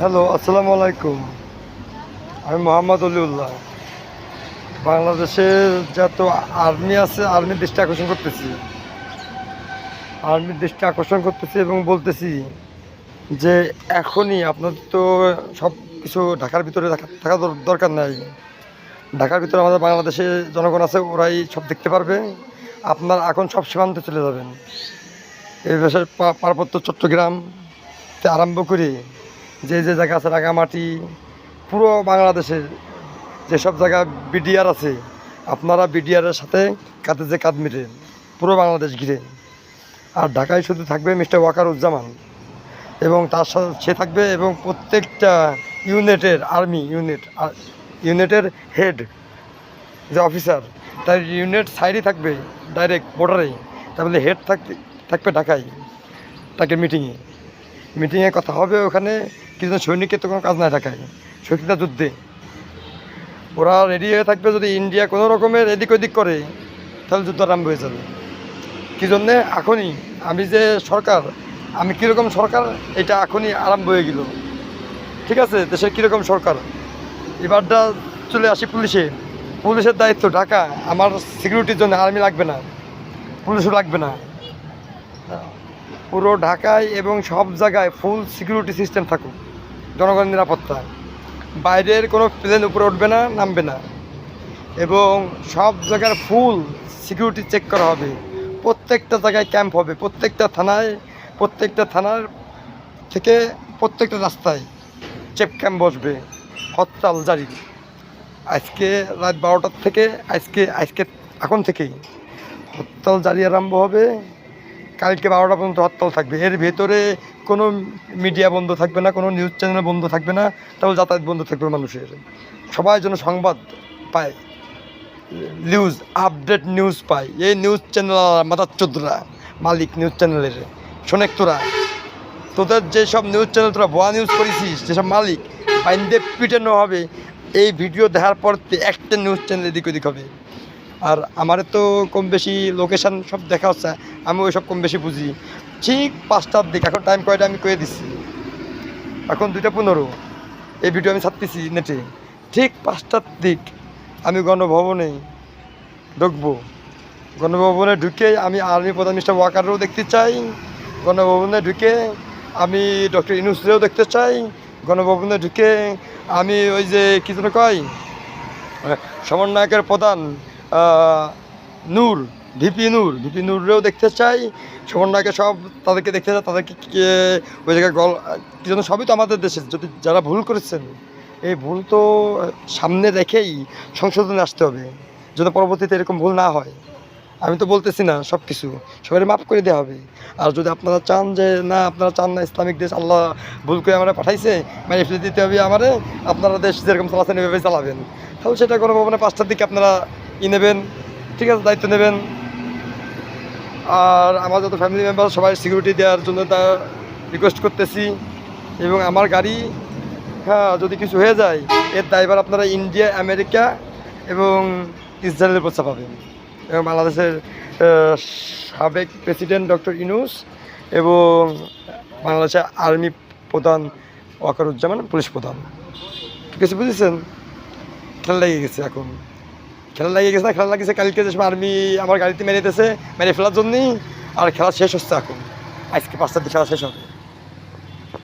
Hello, আসসালামু আলাইকুম। আমি মোহাম্মদ অলিউল্লাহ। বাংলাদেশের যত আর্মি আছে, আর্মির দৃষ্টি আকর্ষণ করতেছি এবং বলতেছি যে এখনই আপনাদের তো সব কিছু ঢাকার ভিতরে থাকা দরকার নাই। ঢাকার ভিতরে আমাদের বাংলাদেশের জনগণ আছে, ওরাই সব দেখতে পারবে। আপনার এখন সব সীমান্তে চলে যাবেন। এই দেশের পার্বত্য চট্টগ্রামতে আরম্ভ করে যে জায়গা আছে, রাঙামাটি, পুরো বাংলাদেশের যেসব জায়গা বিডিআর আছে, আপনারা বিডিআরের সাথে কাঁধে কাঁধ মিলেন, পুরো বাংলাদেশ ঘিরে। আর ঢাকায় শুধু থাকবে মিস্টার ওয়াকারুজ্জামান এবং তার সাথে সে থাকবে, এবং প্রত্যেকটা ইউনিটের হেড যে অফিসার, তার ইউনিট সাইডে থাকবে, ডাইরেক্ট বর্ডারে। তারপরে হেড থাকবে ঢাকায়, তাকে মিটিংয়ে কথা হবে। ওখানে কিছু সৈনিকের তো কোনো কাজ নাই ঢাকায়, সৈনিকরা যুদ্ধে ওরা রেডি হয়ে থাকবে। যদি ইন্ডিয়া কোনো রকমের এদিক ওদিক করে, তাহলে যুদ্ধ আরম্ভ হয়ে যাবে। কী জন্যে? এখনই আমি কীরকম সরকার, এটা এখনই আরম্ভ হয়ে গেল। ঠিক আছে, দেশের কীরকম সরকার। এবারটা চলে আসি পুলিশের দায়িত্ব ঢাকা। আমার সিকিউরিটির জন্য আর্মি লাগবে না, পুলিশও লাগবে না। পুরো ঢাকায় এবং সব জায়গায় ফুল সিকিউরিটি সিস্টেম থাকুক, জনগণের নিরাপত্তা। বাইরের কোনো প্লেন উপরে উঠবে না, নামবে না, এবং সব জায়গার ফুল সিকিউরিটি চেক করা হবে। প্রত্যেকটা জায়গায় ক্যাম্প হবে, প্রত্যেকটা থানার থেকে প্রত্যেকটা রাস্তায় চেক ক্যাম্প বসবে। হরতাল জারি আজকে রাত 12টার থেকে, এখন থেকেই হরতাল জারি আরম্ভ হবে। কালকে 12টা পর্যন্ত হরতাল থাকবে। এর ভেতরে কোনো মিডিয়া বন্ধ থাকবে না, কোনো নিউজ চ্যানেল বন্ধ থাকবে না, তাহলে যাতায়াত বন্ধ থাকবে মানুষের। সবাই যেন সংবাদ পায়, আপডেট নিউজ পায়। এই নিউজ চ্যানেল মাদারচোদরা, মালিক নিউজ চ্যানেলের, শোনেক তোদের যেসব নিউজ চ্যানেল তোরা ভুয়া নিউজ করেছিস, যেসব মালিক বাইন্দে পিটানো হবে। এই ভিডিও দেখার পর একটা নিউজ চ্যানেল এদিক ওদিক হবে। আর আমার তো কম বেশি লোকেশান সব দেখা হচ্ছে, আমি ওই সব কম বেশি বুঝি। ঠিক 5টার দিক, এখন টাইম কয়টা আমি কয়ে দিচ্ছি, এখন 2:15। এই ভিডিও আমি ছাড়তেছি নেটে। ঠিক 5টার দিক আমি গণভবনে ঢুকবো। গণভবনে ঢুকে আমি আর্মি প্রধান মিস্টার ওয়াকারও দেখতে চাই। গণভবনে ঢুকে আমি ডক্টর ইউনূসকেও দেখতে চাই। গণভবনে ঢুকে আমি ওই যে কী যেন কয়, সমন্বয়কের প্রধান ভিপি নূররেও দেখতে চাই। সমন্বয়কে সব তাদেরকে দেখতে চাই, তাদেরকে ওই জায়গায় কী যেন, সবই তো আমাদের দেশে। যদি যারা ভুল করেছেন, এই ভুল তো সামনে রেখেই সংশোধনে আসতে হবে, যেন পরবর্তীতে এরকম ভুল না হয়। আমি তো বলতেছি না সব কিছু সবাই মাফ করে দেওয়া হবে। আর যদি আপনারা চান যে না, ইসলামিক দেশ, আল্লাহ ভুল করে আমরা পাঠাইছে, মানে ফেলে দিতে হবে আমারে, আপনারা দেশ যেরকম চালাচ্ছেন এভাবে চালাবেন, তাহলে সেটা কোনো ভবনে 5টার দিকে আপনারা নেবেন। ঠিক আছে, দায়িত্ব নেবেন। আর আমার যত ফ্যামিলি মেম্বার সবাই সিকিউরিটি দেওয়ার জন্য তা রিকোয়েস্ট করতেছি। এবং আমার গাড়ি, যদি কিছু হয়ে যায়, এর দায়ভার আপনারা ইন্ডিয়া, আমেরিকা এবং ইসরায়েলের উপর চাপাবেন। এবং বাংলাদেশের সাবেক প্রেসিডেন্ট ডক্টর ইউনূস এবং বাংলাদেশের আর্মি প্রধান ওয়াকারুজ্জামান, পুলিশ প্রধান। ঠিক আছে, বুঝেছেন? খেলা লেগে গেছে না, খেলা লাগছে কালকে যে আর্মি আমার গাড়িতে মেরে ফেলার জন্যই। আর খেলা শেষ হচ্ছে এখন, আজকে 5টার দিকে খেলা শেষ হবে।